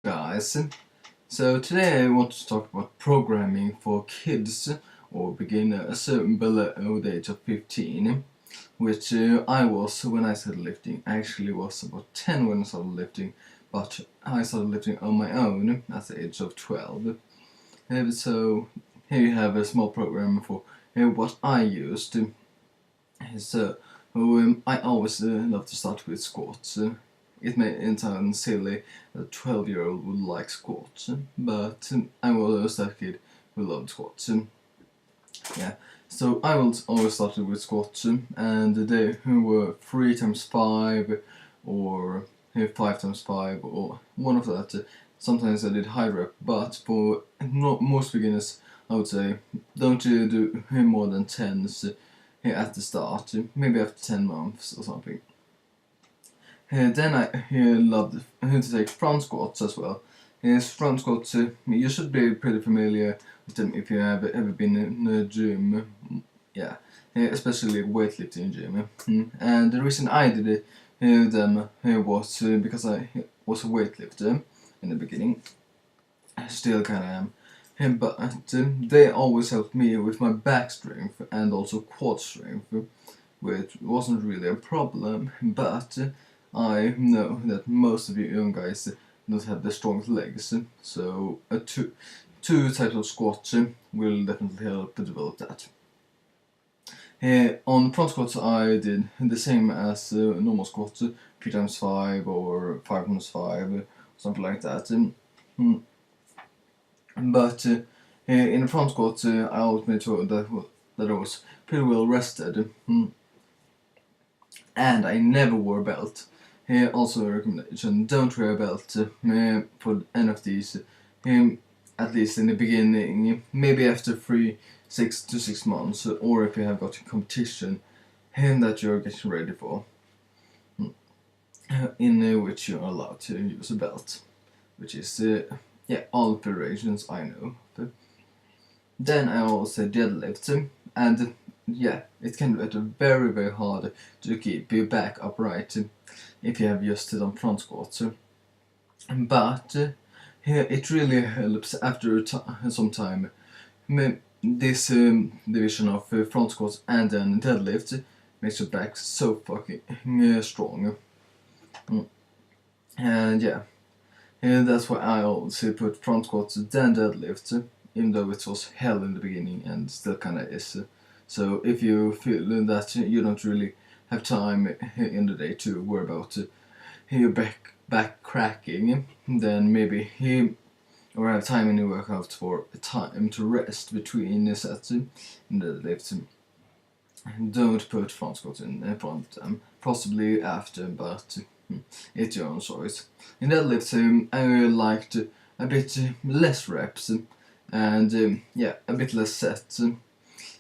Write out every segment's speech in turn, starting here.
Guys, so today I want to talk about programming for kids or beginners below the age of 15, which I was when I started lifting. I actually was about 10 when I started lifting, but I started lifting on my own at the age of 12. So here you have a small program for what I used. So I always love to start with squats. It may sound silly that a 12-year-old would like squats, but I was that kid who loved squats. Yeah, so I was always started with squats, and they were 3 times 5 or 5 times 5 or one of that. Sometimes I did high rep, but for most beginners, I would say don't do more than 10s at the start, maybe after 10 months or something. Then I loved to take front squats as well. Front squats, you should be pretty familiar with them if you have ever been in a gym. Yeah, especially weightlifting gym. And the reason I did them was because I was a weightlifter in the beginning. I still kind of am. But they always helped me with my back strength and also quad strength, which wasn't really a problem, but I know that most of you young guys don't have the strongest legs, so two types of squats will definitely help to develop that. On front squats I did the same as normal squats, 3 times 5 or 5 times 5, something like that. But in the front squats I always made sure that I was pretty well rested. And I never wore a belt. Also a recommendation, don't wear a belt for any of these, at least in the beginning, maybe after 6 to 6 months, or if you have got a competition that you're getting ready for, in which you are allowed to use a belt, which is, all federations I know. Then I also deadlift, and it can be very very hard to keep your back upright if you have just done front squats. But it really helps after some time. This division of front squats and then deadlift makes your back so fucking strong. And that's why I always put front squats then deadlift, even though it was hell in the beginning and still kinda is. So if you feel that you don't really have time in the day to worry about your back cracking, then maybe or have time in your workout for time to rest between sets in the lifts. Don't put front squats in front of them, possibly after, but it's your own choice. In deadlifts, I liked a bit less reps and a bit less sets,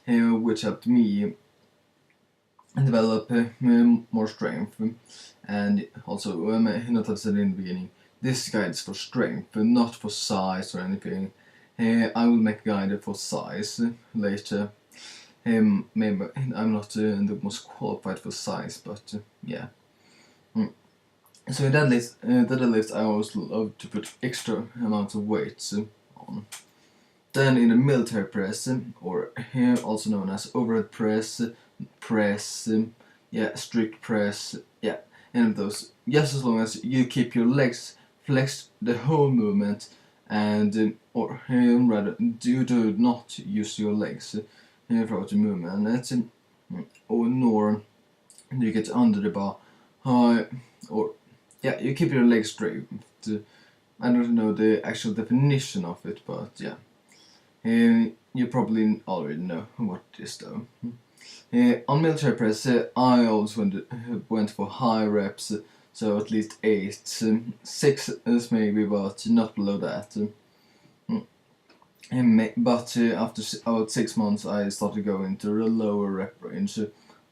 which helped me develop more strength. And also, not as I said in the beginning, this guide is for strength, not for size or anything. I will make a guide for size later. Maybe I'm not the most qualified for size, but yeah. So in deadlift, I always love to put extra amounts of weights on. Then in the military press, or also known as overhead press, strict press, any of those. Just as long as you keep your legs flexed the whole movement, and or rather, you do not use your legs throughout the movement, or nor you get under the bar, or you keep your legs straight. I don't know the actual definition of it, but yeah. You probably already know what it is though. On military press, I always went for high reps, so at least 8, 6 is maybe, but not below that. But after about 6 months, I started going to the lower rep range,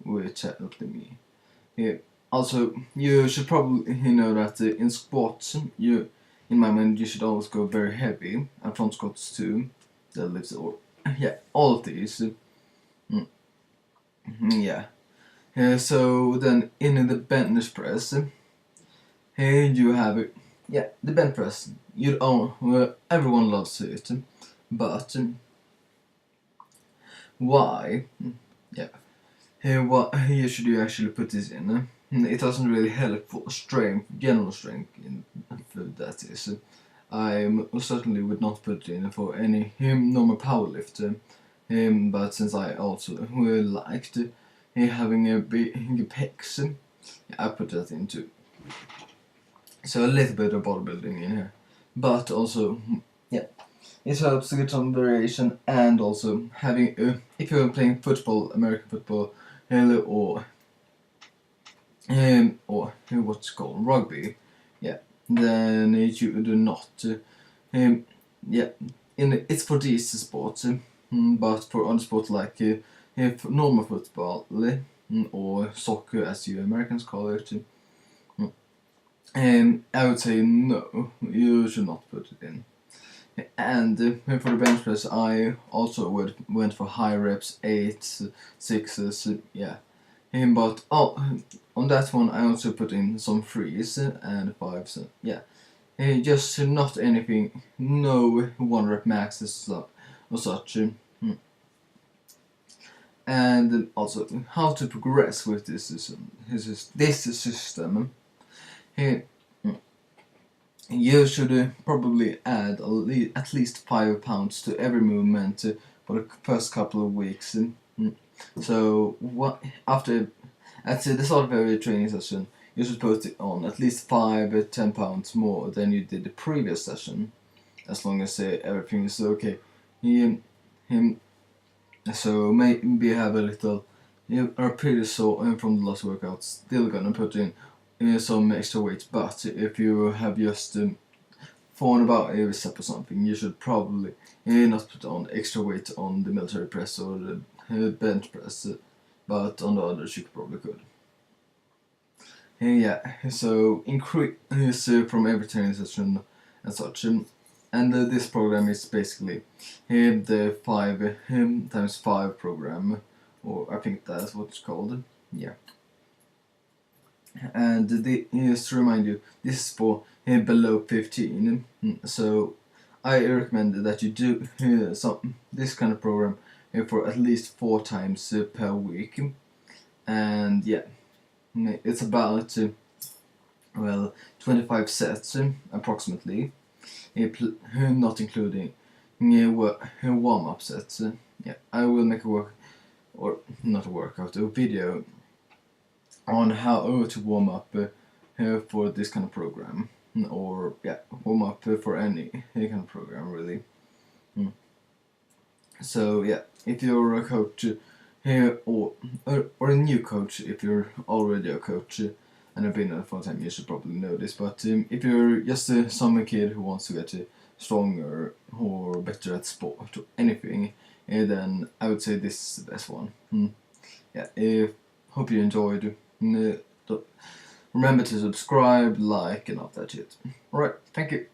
which helped me. Also, you should probably know that in squats, in my mind, you should always go very heavy, and front squats too. Deadlifts, or all of these. So then in the bench press, you have the bench press. everyone loves it, but why? Yeah. Here should you actually put this in? It doesn't really help for strength, general strength in food, that is. I certainly would not put it in for any normal powerlift, but since I also liked having a big pecs, I put that in too. So a little bit of bodybuilding in here, but also, yeah, it helps to get some variation, and also having, if you're playing football, American football, or what's called rugby, yeah, then you do not, yeah, it's for these sports, but for other sports like normal football, or soccer as you Americans call it, I would say no, you should not put it in. And for the bench press, I also went for high reps, 8s, 6s, yeah. But on that one, I also put in some 3s and 5s, yeah. Just not anything, no 1 rep maxes or such. And also how to progress with this system. You should probably add at least 5 pounds to every movement for the first couple of weeks. So at the start of every training session, you should put on at least 5-10 pounds more than you did the previous session, as long as everything is okay. So maybe have a little, you are pretty sore from the last workout, still gonna put in some extra weight, but if you have just fallen about every step or something, you should probably not put on extra weight on the military press or the bench press, but on the others you probably could. Yeah, so increase from every training session and such. And this program is basically the 5 times 5 program, or I think that's what it's called. Yeah. And just to remind you, this is for below 15. So I recommend that you do this kind of program for at least 4 times per week. And yeah, it's about 25 sets approximately, not including warm-up sets. Yeah, I will make a video on how to warm up for this kind of program, or warm up for any kind of program really. So yeah, if you're a coach or a new coach, if you're already a coach and have been for a time, you should probably know this. But if you're just a summer kid who wants to get stronger or better at sport or anything, then I would say this is the best one. Yeah, hope you enjoyed. Remember to subscribe, like, and all that shit. Alright, thank you.